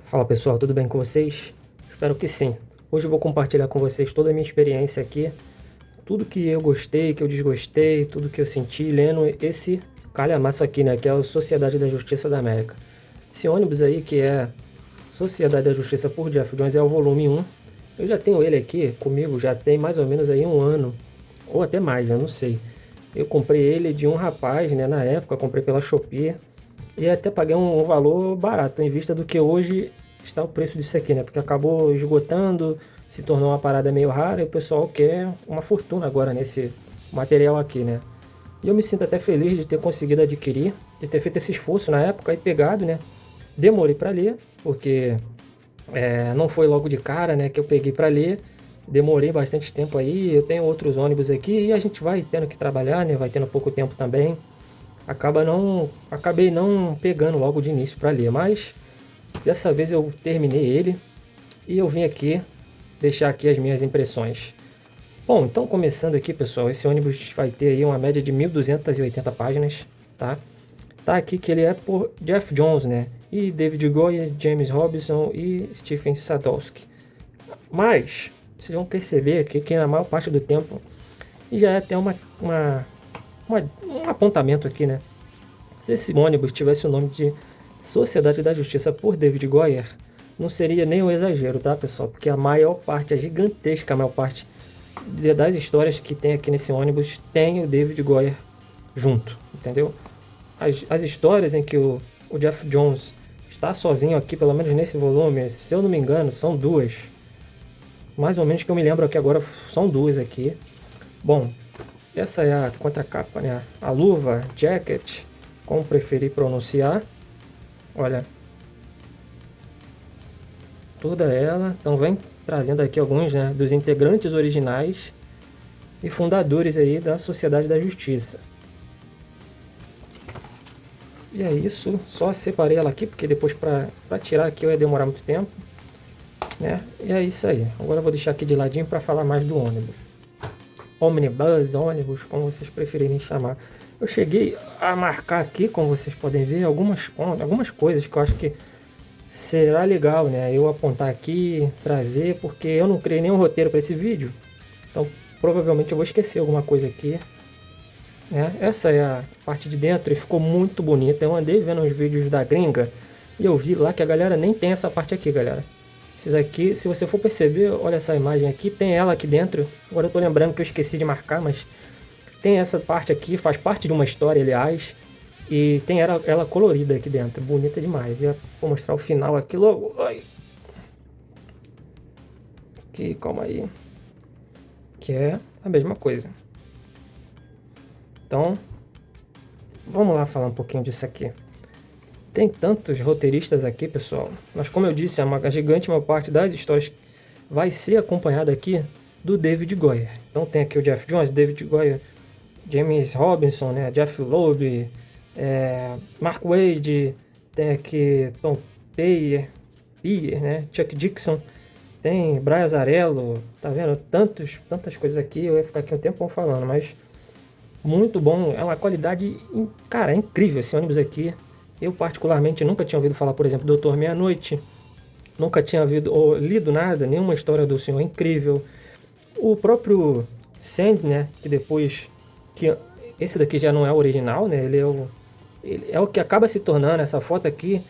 Fala pessoal, tudo bem com vocês? Espero que sim. Hoje eu vou compartilhar com vocês toda a minha experiência aqui, tudo que eu gostei, que eu desgostei, tudo que eu senti lendo esse calhamaço aqui, né, que é a Sociedade da Justiça da América. Esse ônibus aí, que é Sociedade da Justiça por Geoff Jones, é o volume 1. Eu já tenho ele aqui comigo, já tem mais ou menos aí um ano, ou até mais, eu não sei. Eu comprei ele de um rapaz, né, na época, comprei pela Shopee, e até paguei um valor barato, em vista do que hoje está o preço disso aqui, né? Porque acabou esgotando, se tornou uma parada meio rara e o pessoal quer uma fortuna agora nesse material aqui, né? E eu me sinto até feliz de ter conseguido adquirir, de ter feito esse esforço na época e pegado, né? Demorei para ler, porque não foi logo de cara, né, que eu peguei para ler. Demorei bastante tempo aí. Eu tenho outros ônibus aqui e a gente vai tendo que trabalhar, né? Vai tendo pouco tempo também. Acabei não pegando logo de início para ler, mas dessa vez eu terminei ele e eu vim aqui deixar aqui as minhas impressões. Bom, então começando aqui, pessoal, esse ônibus vai ter aí uma média de 1.280 páginas, tá? Tá aqui que ele é por Geoff Jones, né? E David Goyer, James Robinson e Stephen Sadowski. Mas vocês vão perceber aqui que na maior parte do tempo e já é até um apontamento aqui, né? Se esse ônibus tivesse o nome de Sociedade da Justiça por David Goyer, não seria nem um exagero, tá, pessoal? Porque a maior parte, a gigantesca maior parte das histórias que tem aqui nesse ônibus tem o David Goyer junto, entendeu? As histórias em que o Geoff Jones está sozinho aqui, pelo menos nesse volume, se eu não me engano, são duas. Mais ou menos que eu me lembro aqui agora, são duas aqui. Bom, essa é a contracapa, né? A luva, jacket, como preferir pronunciar. Olha, toda ela. Então vem trazendo aqui alguns, né, dos integrantes originais e fundadores aí da Sociedade da Justiça. E é isso, só separei ela aqui, porque depois para tirar aqui ia demorar muito tempo, né? E é isso aí. Agora eu vou deixar aqui de ladinho para falar mais do ônibus. Omnibus, ônibus, como vocês preferirem chamar. Eu cheguei a marcar aqui, como vocês podem ver, algumas coisas que eu acho que será legal, né? Eu apontar aqui, trazer, porque eu não criei nenhum roteiro para esse vídeo. Então, provavelmente eu vou esquecer alguma coisa aqui, né? Essa é a parte de dentro e ficou muito bonita. Eu andei vendo os vídeos da gringa e eu vi lá que a galera nem tem essa parte aqui, galera. Esses aqui, se você for perceber, olha essa imagem aqui, tem ela aqui dentro. Agora eu tô lembrando que eu esqueci de marcar, mas tem essa parte aqui, faz parte de uma história, aliás. E tem ela colorida aqui dentro, bonita demais. E vou mostrar o final aqui logo. Ai. Aqui, calma aí. Que é a mesma coisa. Então, vamos lá falar um pouquinho disso aqui. Tem tantos roteiristas aqui, pessoal, mas como eu disse, a gigante maior parte das histórias vai ser acompanhada aqui do David Goyer. Então tem aqui o Geoff Jones, David Goyer, James Robinson, né, Jeff Loeb, Mark Waid, tem aqui Tom Peyer, né, Chuck Dixon, tem Brian Azzarello, tá vendo? Tantas coisas aqui, eu ia ficar aqui um tempão falando, mas muito bom, é uma qualidade, cara, é incrível esse ônibus aqui. Eu particularmente nunca tinha ouvido falar, por exemplo, do Doutor Meia-Noite, nunca tinha ou lido nada, nenhuma história do Senhor incrível. O próprio Sand, né, que depois, que esse daqui já não é o original, né, ele é o que acaba se tornando, essa foto aqui,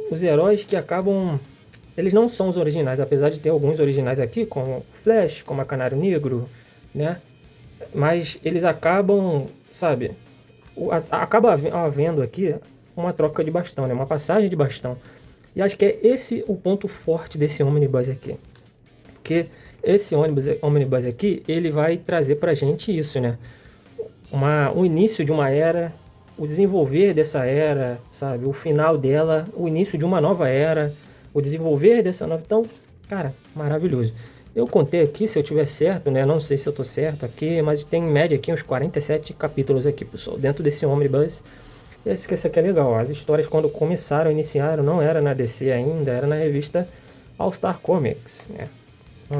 os heróis que acabam, eles não são os originais, apesar de ter alguns originais aqui, como Flash, como a Canário Negro, né, mas eles acabam, sabe, acaba havendo aqui uma troca de bastão, né? Uma passagem de bastão. E acho que é esse o ponto forte desse Omnibus aqui. Porque esse Omnibus aqui, ele vai trazer pra gente isso, né? O início de uma era, o desenvolver dessa era, sabe? O final dela, o início de uma nova era, o desenvolver dessa nova... Então, cara, maravilhoso. Eu contei aqui, se eu tiver certo, né? Não sei se eu tô certo aqui, mas tem em média aqui uns 47 capítulos aqui, pessoal, dentro desse Omnibus. Esse aqui é legal, as histórias quando iniciaram, não era na DC ainda, era na revista All Star Comics, né?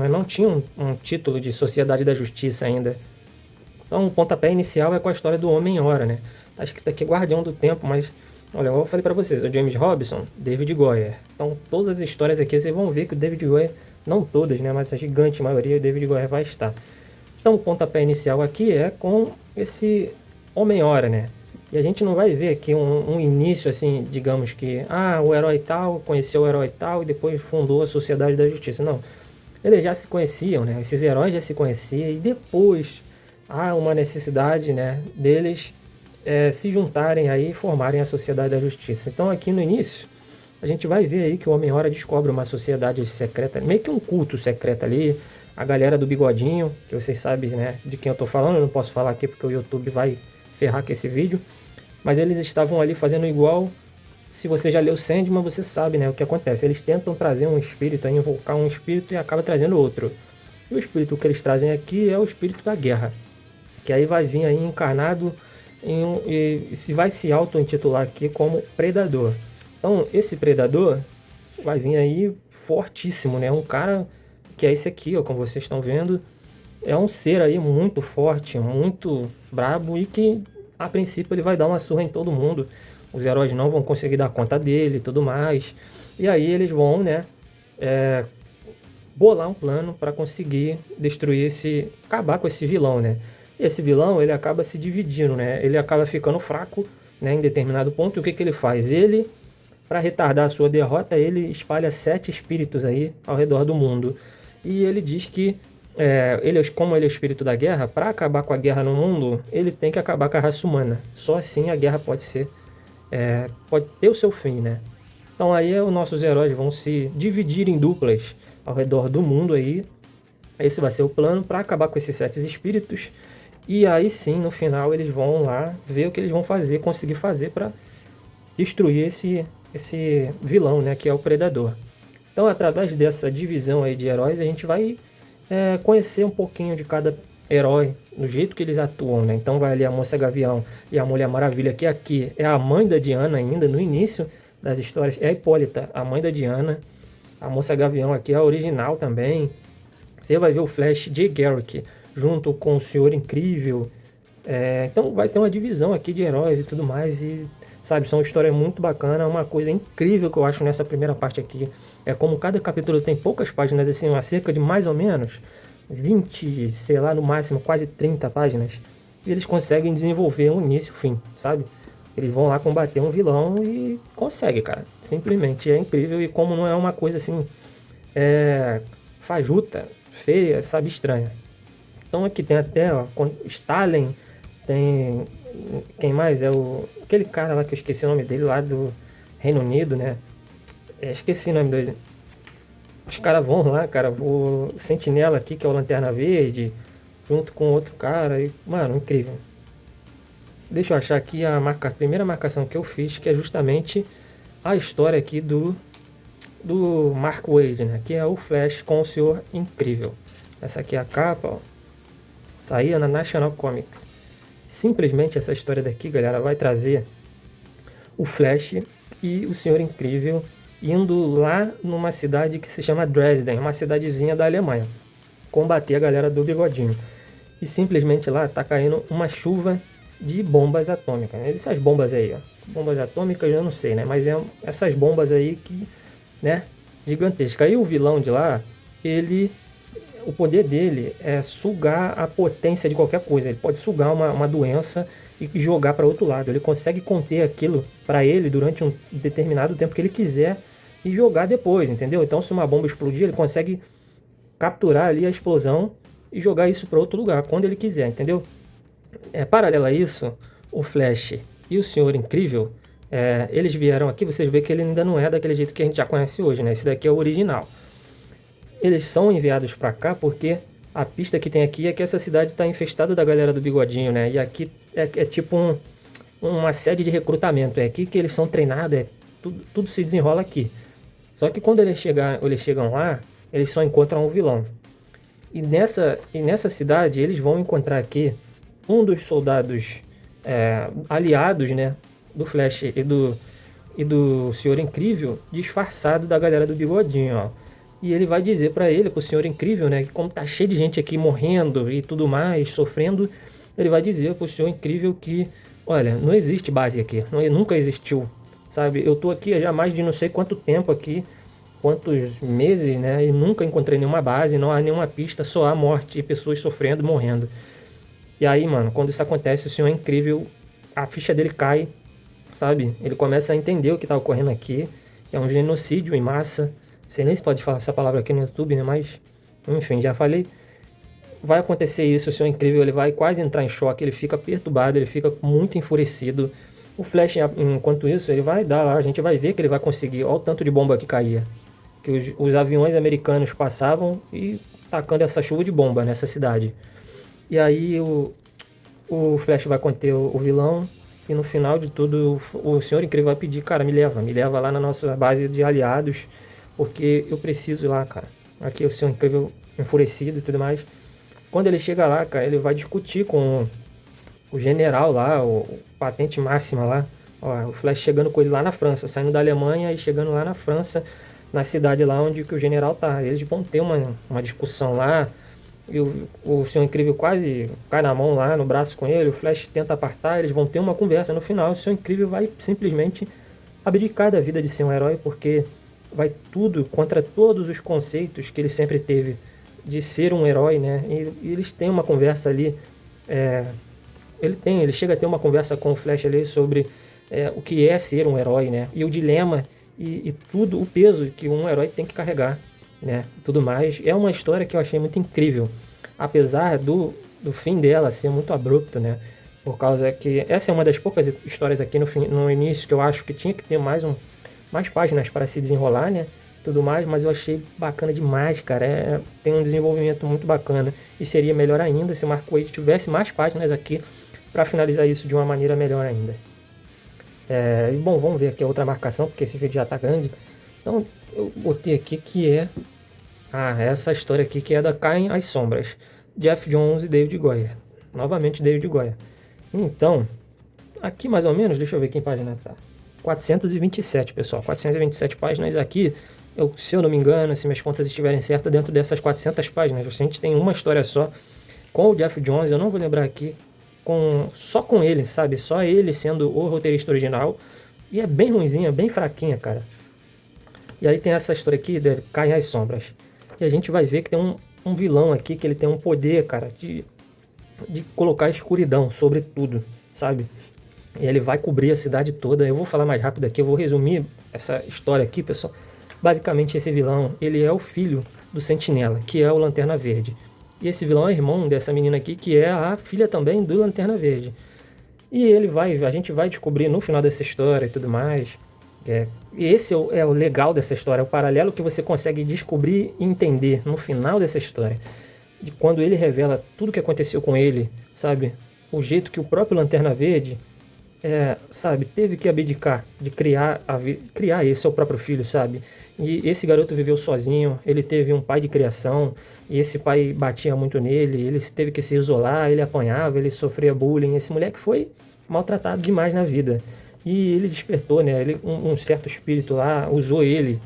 Não tinha um título de Sociedade da Justiça ainda. Então o pontapé inicial é com a história do Homem-Hora, né? Tá escrito aqui Guardião do Tempo, mas Olha, eu falei para vocês, o James Robinson, David Goyer. Então, todas as histórias aqui, vocês vão ver que o David Goyer, não todas, né, mas a gigante maioria, o David Goyer vai estar. Então, o pontapé inicial aqui é com esse Homem-Hora, né? E a gente não vai ver aqui um início, assim, digamos que, o herói tal conheceu o herói tal e depois fundou a Sociedade da Justiça. Não. Eles já se conheciam, né? Esses heróis já se conheciam e depois há uma necessidade, né, deles se juntarem aí e formarem a Sociedade da Justiça. Então aqui no início a gente vai ver aí que o Homem-Hora descobre uma sociedade secreta, meio que um culto secreto ali, a galera do bigodinho, que vocês sabem, né, de quem eu tô falando, eu não posso falar aqui porque o YouTube vai ferrar com esse vídeo, mas eles estavam ali fazendo igual. Se você já leu Sandman, você sabe, né, o que acontece. Eles tentam trazer um espírito, invocar um espírito e acaba trazendo outro. E o espírito que eles trazem aqui é o espírito da guerra, que aí vai vir aí encarnado e se vai se auto-intitular aqui como Predador. Então, esse Predador vai vir aí fortíssimo, né? Um cara que é esse aqui, ó, como vocês estão vendo, é um ser aí muito forte, muito brabo e que, a princípio, ele vai dar uma surra em todo mundo. Os heróis não vão conseguir dar conta dele e tudo mais. E aí eles vão, né, bolar um plano para conseguir destruir acabar com esse vilão, né? E esse vilão, ele acaba se dividindo, né? Ele acaba ficando fraco, né, em determinado ponto. E o que ele faz? Ele, para retardar a sua derrota, ele espalha 7 espíritos aí ao redor do mundo. E ele diz que, como ele é o espírito da guerra, para acabar com a guerra no mundo, ele tem que acabar com a raça humana. Só assim a guerra pode ter o seu fim, né? Então aí os nossos heróis vão se dividir em duplas ao redor do mundo aí. Esse vai ser o plano para acabar com esses 7 espíritos. E aí sim, no final, eles vão lá ver o que eles vão fazer, conseguir fazer para destruir esse vilão, né, que é o Predador. Então, através dessa divisão aí de heróis, a gente vai conhecer um pouquinho de cada herói, do jeito que eles atuam, né? Então vai ali a Moça Gavião e a Mulher Maravilha, que aqui é a mãe da Diana ainda, no início das histórias, é a Hipólita, a mãe da Diana. A Moça Gavião aqui é a original também. Você vai ver o Flash Jay Garrick junto com o Senhor Incrível. Então vai ter uma divisão aqui de heróis e tudo mais. E, sabe, são histórias muito bacanas. Uma coisa incrível que eu acho nessa primeira parte aqui é como cada capítulo tem poucas páginas, assim, cerca de mais ou menos 20, sei lá, no máximo quase 30 páginas. E eles conseguem desenvolver um início e fim, sabe? Eles vão lá combater um vilão e conseguem, cara. Simplesmente é incrível. E como não é uma coisa assim fajuta, feia, sabe, estranha. Então aqui tem até, ó, Stalin, tem... Quem mais? Aquele cara lá que eu esqueci o nome dele, lá do Reino Unido, né? Esqueci o nome dele. Os caras vão lá, cara, o Sentinela aqui, que é o Lanterna Verde, junto com outro cara, e, mano, incrível. Deixa eu achar aqui a primeira marcação que eu fiz, que é justamente a história aqui do Mark Waid, né? Que é o Flash com o Senhor Incrível. Essa aqui é a capa, ó. Saía na National Comics. Simplesmente essa história daqui, galera, vai trazer o Flash e o Senhor Incrível indo lá numa cidade que se chama Dresden, uma cidadezinha da Alemanha, combater a galera do bigodinho. E simplesmente lá tá caindo uma chuva de bombas atômicas, né? Essas bombas aí, ó. Bombas atômicas eu não sei, né? Mas essas bombas aí que, né, gigantesca. Aí o vilão de lá, o poder dele é sugar a potência de qualquer coisa. Ele pode sugar uma doença e jogar para outro lado. Ele consegue conter aquilo para ele durante um determinado tempo que ele quiser e jogar depois, entendeu? Então, se uma bomba explodir, ele consegue capturar ali a explosão e jogar isso para outro lugar, quando ele quiser, entendeu? Paralelo a isso, o Flash e o Senhor Incrível, eles vieram aqui, vocês veem que ele ainda não é daquele jeito que a gente já conhece hoje, né? Esse daqui é o original. Eles são enviados para cá porque a pista que tem aqui é que essa cidade está infestada da galera do bigodinho, né? E aqui é tipo uma sede de recrutamento. É aqui que eles são treinados, tudo se desenrola aqui. Só que quando eles chegam lá, eles só encontram um vilão. E nessa cidade eles vão encontrar aqui um dos soldados aliados, né, do Flash e do Senhor Incrível, disfarçado da galera do bigodinho, ó. E ele vai dizer pro Senhor Incrível, né, que como tá cheio de gente aqui morrendo e tudo mais, sofrendo, ele vai dizer pro Senhor Incrível que, olha, não existe base aqui, nunca existiu sabe? Eu tô aqui já há mais de não sei quanto tempo aqui, quantos meses, né? E nunca encontrei nenhuma base, não há nenhuma pista, só há morte e pessoas sofrendo, morrendo. E aí, mano, quando isso acontece, o senhor é incrível, a ficha dele cai, sabe? Ele começa a entender o que tá ocorrendo aqui, que é um genocídio em massa. Não sei nem se pode falar essa palavra aqui no YouTube, né? Mas, enfim, já falei. Vai acontecer isso, o senhor é incrível, ele vai quase entrar em choque, ele fica perturbado, ele fica muito enfurecido. O Flash, enquanto isso, ele vai dar lá, a gente vai ver que ele vai conseguir. Olha o tanto de bomba que caía. Que os aviões americanos passavam e tacando essa chuva de bomba nessa cidade. E aí o Flash vai conter o vilão. E no final de tudo, o Senhor Incrível vai pedir, cara, me leva lá na nossa base de aliados, porque eu preciso ir lá, cara. Aqui o Senhor Incrível enfurecido e tudo mais. Quando ele chega lá, cara, ele vai discutir com o general lá, o patente máxima lá. Ó, o Flash chegando com ele lá na França, saindo da Alemanha e chegando lá na França, na cidade lá onde que o general tá. Eles vão ter uma discussão lá. E o Senhor Incrível quase cai na mão lá no braço com ele, o Flash tenta apartar, eles vão ter uma conversa. No final, o Senhor Incrível vai simplesmente abdicar da vida de ser um herói, porque vai tudo contra todos os conceitos que ele sempre teve de ser um herói, né? E eles têm uma conversa ali, ele chega a ter uma conversa com o Flash ali sobre o que é ser um herói, né? E o dilema e tudo, o peso que um herói tem que carregar, né? Tudo mais. É uma história que eu achei muito incrível, apesar do fim dela ser muito abrupto, né? Por causa que essa é uma das poucas histórias aqui no início que eu acho que tinha que ter mais páginas para se desenrolar, né? Tudo mais, mas eu achei bacana demais, cara. Tem um desenvolvimento muito bacana e seria melhor ainda se o Mark Waid tivesse mais páginas aqui para finalizar isso de uma maneira melhor ainda. E bom, vamos ver aqui a outra marcação, porque esse vídeo já tá grande. Então, eu botei aqui que é essa história aqui que é da Caem as Sombras, Geoff Johns e David Goyer. Novamente David Goyer. Então, aqui mais ou menos, deixa eu ver que página tá. 427, pessoal. 427 páginas aqui. Se eu não me engano, se minhas contas estiverem certas, dentro dessas 400 páginas, a gente tem uma história só com o Geoff Johns. Eu não vou lembrar aqui, só com ele, sabe? Só ele sendo o roteirista original. E é bem ruinzinha, bem fraquinha, cara. E aí tem essa história aqui, Caem as Sombras. E a gente vai ver que tem um vilão aqui, que ele tem um poder, cara, de colocar escuridão sobre tudo, sabe? E ele vai cobrir a cidade toda. Eu vou falar mais rápido aqui, eu vou resumir essa história aqui, pessoal. Basicamente, esse vilão, ele é o filho do Sentinela, que é o Lanterna Verde. E esse vilão é irmão dessa menina aqui, que é a filha também do Lanterna Verde. E a gente vai descobrir no final dessa história e tudo mais. E esse é o legal dessa história, é o paralelo que você consegue descobrir e entender no final dessa história. De quando ele revela tudo o que aconteceu com ele, sabe? O jeito que o próprio Lanterna Verde, sabe, teve que abdicar de criar esse seu próprio filho, sabe? E esse garoto viveu sozinho, ele teve um pai de criação, e esse pai batia muito nele, ele teve que se isolar, ele apanhava, ele sofria bullying. Esse moleque foi maltratado demais na vida. E ele despertou, né? Um certo espírito lá usou ele,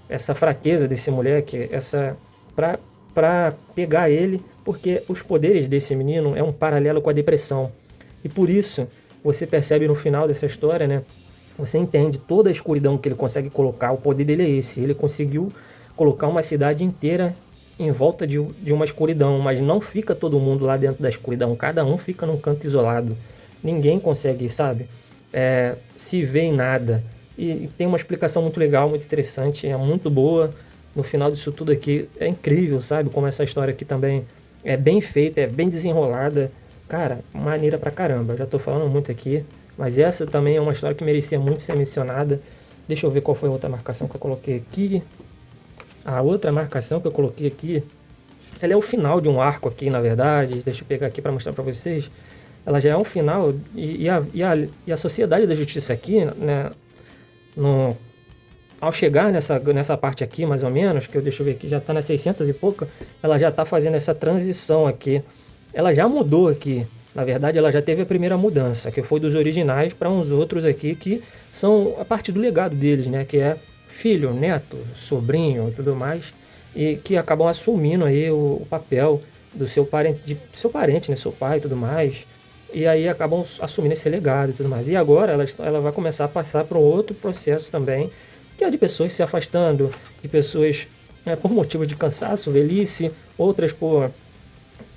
essa fraqueza desse moleque, para pegar ele, porque os poderes desse menino é um paralelo com a depressão. E por isso, você percebe no final dessa história, né? Você entende toda a escuridão que ele consegue colocar, o poder dele é esse. Ele conseguiu colocar uma cidade inteira em volta de uma escuridão, mas não fica todo mundo lá dentro da escuridão, cada um fica num canto isolado. Ninguém consegue, sabe? Se vê em nada. E tem uma explicação muito legal, muito interessante, é muito boa. No final disso tudo aqui, é incrível, sabe? Como essa história aqui também é bem feita, é bem desenrolada. Cara, maneira pra caramba. Já tô falando muito aqui, mas essa também é uma história que merecia muito ser mencionada. Deixa eu ver qual foi a outra marcação que eu coloquei aqui. A outra marcação que eu coloquei aqui, ela é o final de um arco aqui, na verdade. Deixa eu pegar aqui para mostrar para vocês. Ela já é um final, e a Sociedade da Justiça aqui, né, ao chegar nessa parte aqui, mais ou menos, que deixa eu ver aqui, já está nas 600 e pouca, ela já está fazendo essa transição aqui. Ela já mudou aqui. Na verdade, ela já teve a primeira mudança, que foi dos originais para uns outros aqui, que são a parte do legado deles, né, que é filho, neto, sobrinho e tudo mais, e que acabam assumindo aí o papel do seu parente, né, seu pai e tudo mais. e aí acabam assumindo esse legado e tudo mais. E agora ela vai começar a passar por um outro processo também, que é de pessoas se afastando, de pessoas por motivos de cansaço, velhice, outras por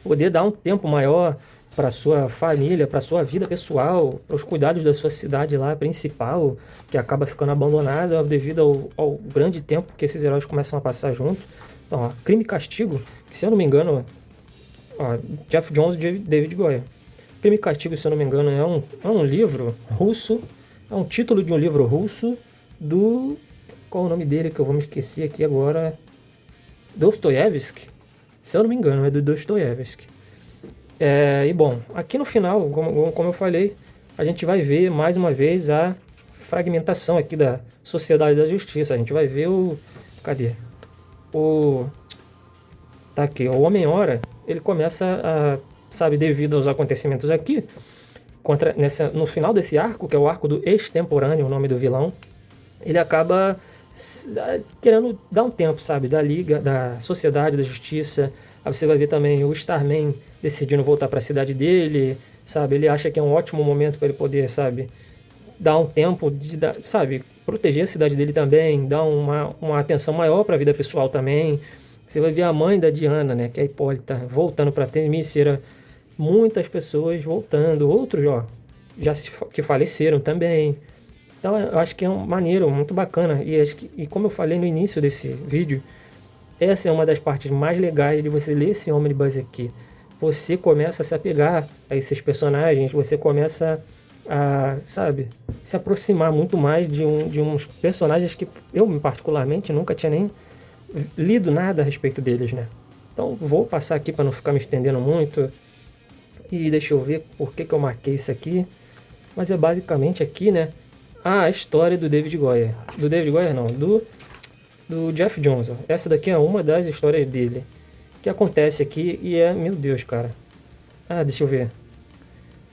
poder dar um tempo maior para sua família, para sua vida pessoal, para os cuidados da sua cidade lá principal, que acaba ficando abandonada devido ao grande tempo que esses heróis começam a passar juntos. Então, ó, Crime e Castigo, que se eu não me engano, ó, Jeff Jones e David Goyer. Crime e Castigo, se eu não me engano, é um livro russo, é um título de um livro russo do... Qual é o nome dele que eu vou me esquecer aqui agora? Dostoiévski? Se eu não me engano, é do Dostoiévski. E bom, aqui no final, como eu falei, a gente vai ver mais uma vez a fragmentação aqui da sociedade da justiça. A gente vai ver cadê? Tá aqui, o Homem-Hora, ele começa a, sabe, devido aos acontecimentos aqui, no final desse arco, que é o arco do Extemporâneo, o nome do vilão, ele acaba querendo dar um tempo, sabe, da Liga, da Sociedade da Justiça. Aí você vai ver também o Starman decidindo voltar para a cidade dele, sabe, ele acha que é um ótimo momento para ele poder, sabe, dar um tempo de, sabe, proteger a cidade dele também, dar uma atenção maior para a vida pessoal também. Você vai ver a mãe da Diana, né, que é a Hipólita, voltando para Temícera, muitas pessoas voltando, outros, ó, que faleceram também. Então eu acho que é maneiro, muito bacana. E como eu falei no início desse vídeo, essa é uma das partes mais legais de você ler esse Omnibus aqui. Você começa a se apegar a esses personagens, você começa a, sabe, se aproximar muito mais de uns personagens que eu, particularmente, nunca tinha nem lido nada a respeito deles, né? Então vou passar aqui para não ficar me estendendo muito. E deixa eu ver por que eu marquei isso aqui. Mas é basicamente aqui, né, a história do David Goyer. Do David Goyer não, do Jeff Jones. Essa daqui é uma das histórias dele, que acontece aqui e meu Deus, cara. Deixa eu ver.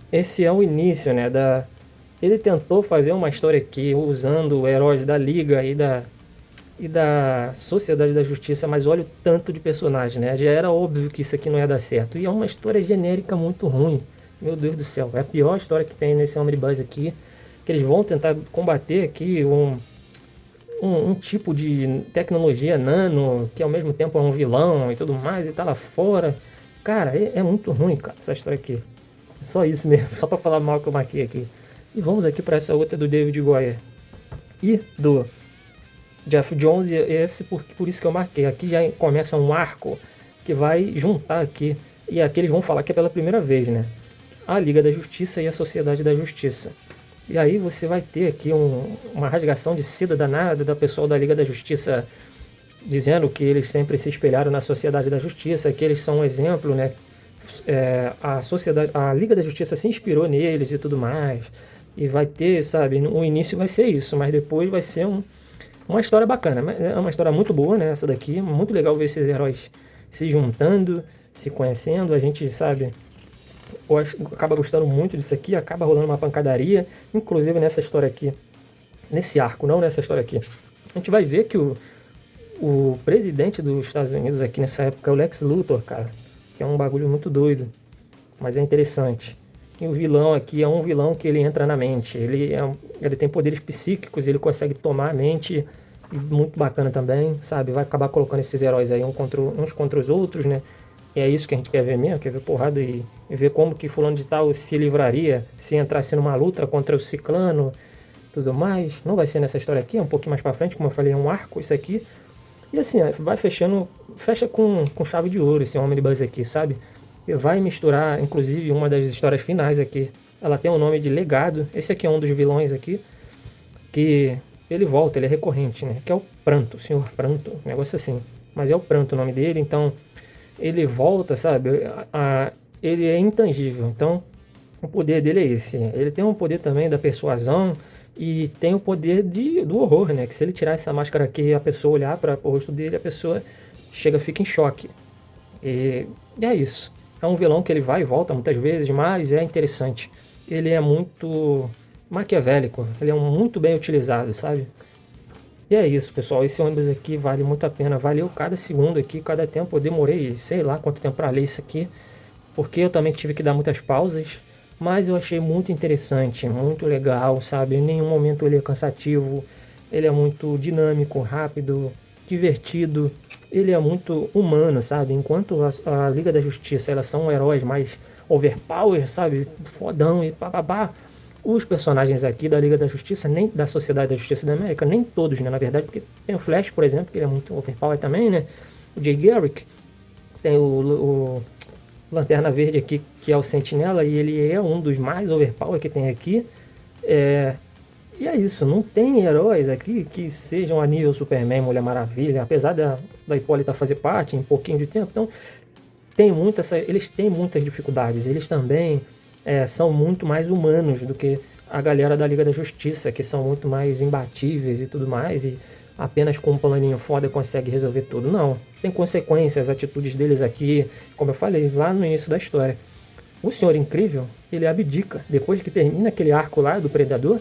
Esse é o início, né, ele tentou fazer uma história aqui usando heróis da Liga e da Sociedade da Justiça, mas olha o tanto de personagem, né? Já era óbvio que isso aqui não ia dar certo. E é uma história genérica muito ruim. Meu Deus do céu, é a pior história que tem nesse Omnibus aqui, que eles vão tentar combater aqui um tipo de tecnologia nano, que ao mesmo tempo é um vilão e tudo mais, e tá lá fora. Cara, é muito ruim, cara, essa história aqui. É só isso mesmo, só pra falar mal que eu marquei aqui. E vamos aqui para essa outra do David Goyer e do Jeff Jones, por isso que eu marquei. Aqui já começa um arco que vai juntar aqui, e aqui eles vão falar que é pela primeira vez, né, a Liga da Justiça e a Sociedade da Justiça. E aí você vai ter aqui uma rasgação de seda danada da pessoal da Liga da Justiça, dizendo que eles sempre se espelharam na Sociedade da Justiça, que eles são um exemplo, né? A Liga da Justiça se inspirou neles e tudo mais. E vai ter, sabe, no início vai ser isso, mas depois vai ser uma história bacana. É uma história muito boa, né, essa daqui. Muito legal ver esses heróis se juntando, se conhecendo. A gente, sabe, acaba gostando muito disso aqui, acaba rolando uma pancadaria, inclusive nessa história aqui, nesse arco, não nessa história aqui. A gente vai ver que o presidente dos Estados Unidos aqui nessa época é o Lex Luthor, cara, que é um bagulho muito doido, mas é interessante. E o vilão aqui é um vilão que ele entra na mente, ele tem poderes psíquicos, ele consegue tomar a mente, e muito bacana também, sabe, vai acabar colocando esses heróis aí uns contra os outros, né. E é isso que a gente quer ver mesmo, quer ver porrada e ver como que fulano de tal se livraria se entrasse numa luta contra o ciclano, tudo mais. Não vai ser nessa história aqui, é um pouquinho mais pra frente, como eu falei, é um arco isso aqui. E assim, vai fecha com chave de ouro esse Omnibus aqui, sabe? E vai misturar, inclusive, uma das histórias finais aqui. Ela tem o nome de Legado. Esse aqui é um dos vilões aqui, que ele volta, ele é recorrente, né? Que é o Pranto, o Senhor Pranto, um negócio assim. Mas é o Pranto o nome dele, então ele volta, sabe? Ele é intangível, então o poder dele é esse. Ele tem um poder também da persuasão e tem o poder do horror, né? Que se ele tirar essa máscara aqui e a pessoa olhar para o rosto dele, a pessoa fica em choque. E é isso. É um vilão que ele vai e volta muitas vezes, mas é interessante. Ele é muito maquiavélico, ele é muito bem utilizado, sabe? E é isso, pessoal, esse ônibus aqui vale muito a pena, valeu cada segundo aqui, cada tempo. Eu demorei sei lá quanto tempo para ler isso aqui, porque eu também tive que dar muitas pausas, mas eu achei muito interessante, muito legal, sabe? Em nenhum momento ele é cansativo, ele é muito dinâmico, rápido, divertido, ele é muito humano, sabe? Enquanto a Liga da Justiça, elas são heróis mais overpower, sabe? Fodão e papapá. Os personagens aqui da Liga da Justiça, nem da Sociedade da Justiça da América, nem todos, né? Na verdade, porque tem o Flash, por exemplo, que ele é muito overpower também, né? O Jay Garrick, tem o Lanterna Verde aqui, que é o Sentinela, e ele é um dos mais overpower que tem aqui. E é isso, não tem heróis aqui que sejam a nível Superman, Mulher Maravilha, apesar da Hipólita fazer parte em pouquinho de tempo. Então, eles têm muitas dificuldades. Eles também são muito mais humanos do que a galera da Liga da Justiça, que são muito mais imbatíveis e tudo mais, e apenas com um planinho foda consegue resolver tudo. Não, tem consequências, as atitudes deles aqui, como eu falei lá no início da história. O Senhor Incrível, ele abdica, depois que termina aquele arco lá do Predador,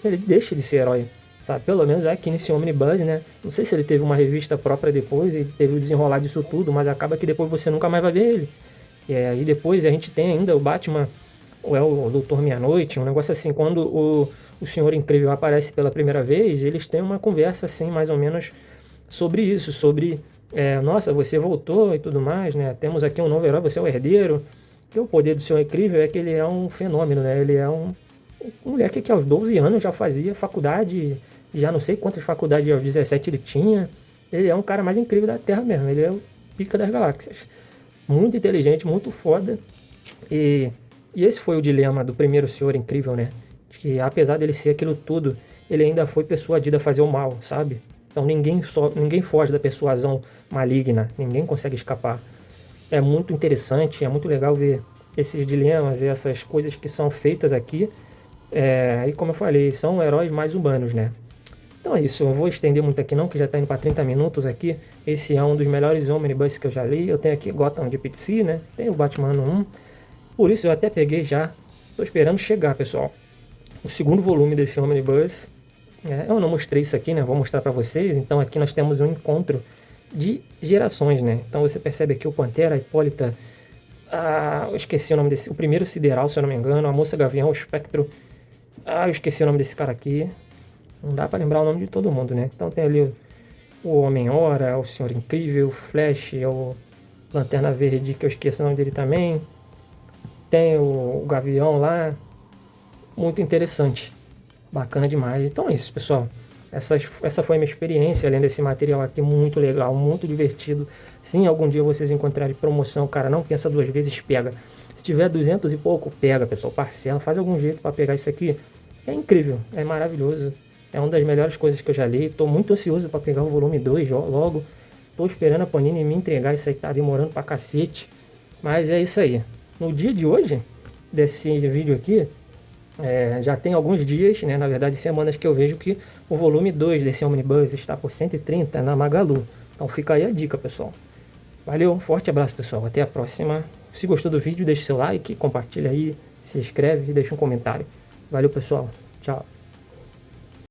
ele deixa de ser herói, sabe? Pelo menos aqui nesse Omnibus, né? Não sei se ele teve uma revista própria depois e teve o desenrolar disso tudo, mas acaba que depois você nunca mais vai ver ele. E aí depois a gente tem ainda o Batman, ou é o Doutor Meia-Noite, um negócio assim, quando o Senhor Incrível aparece pela primeira vez, eles têm uma conversa assim, mais ou menos, sobre isso, sobre, nossa, você voltou e tudo mais, né? Temos aqui um novo herói, você é o herdeiro. E o poder do Senhor Incrível é que ele é um fenômeno, né? Ele é um moleque que aos 12 anos já fazia faculdade, já não sei quantas faculdades aos 17 ele tinha. Ele é um cara mais incrível da Terra mesmo, ele é o pica das galáxias. Muito inteligente, muito foda. E esse foi o dilema do primeiro Senhor Incrível, né? Que apesar dele ser aquilo tudo, ele ainda foi persuadido a fazer o mal, sabe? Então ninguém foge da persuasão maligna, ninguém consegue escapar. É muito interessante, é muito legal ver esses dilemas e essas coisas que são feitas aqui. E como eu falei, são heróis mais humanos, né? Então é isso, eu vou estender muito aqui não, que já está indo para 30 minutos aqui. Esse é um dos melhores Omnibus que eu já li. Eu tenho aqui Gotham de PC, né? Tem o Batman 1. Por isso eu até peguei já. Tô esperando chegar, pessoal. O segundo volume desse Omnibus. Eu não mostrei isso aqui, né? Vou mostrar para vocês. Então aqui nós temos um encontro de gerações, né? Então você percebe aqui o Pantera, a Hipólita, eu esqueci o nome desse, o primeiro Sideral, se eu não me engano, a Moça Gavião, o Espectro, eu esqueci o nome desse cara aqui, não dá para lembrar o nome de todo mundo, né? Então tem ali o Homem-Hora, o Senhor Incrível, o Flash, o Lanterna Verde, que eu esqueci o nome dele também, tem o Gavião lá, muito interessante, bacana demais. Então é isso, pessoal. Essa foi a minha experiência, além desse material aqui muito legal, muito divertido. Se algum dia vocês encontrarem promoção, cara, não pensa duas vezes, pega. Se tiver 200 e pouco, pega, pessoal, parcela, faz algum jeito para pegar isso aqui. É incrível, é maravilhoso, é uma das melhores coisas que eu já li. Estou muito ansioso para pegar o volume 2 logo. Estou esperando a Panini me entregar isso aí que tá demorando pra cacete. Mas é isso aí. No dia de hoje, desse vídeo aqui, já tem alguns dias, né, na verdade semanas, que eu vejo que o volume 2 desse Omnibus está por 130 na Magalu. Então fica aí a dica, pessoal. Valeu, um forte abraço, pessoal. Até a próxima. Se gostou do vídeo, deixa seu like, compartilha aí, se inscreve e deixa um comentário. Valeu, pessoal. Tchau.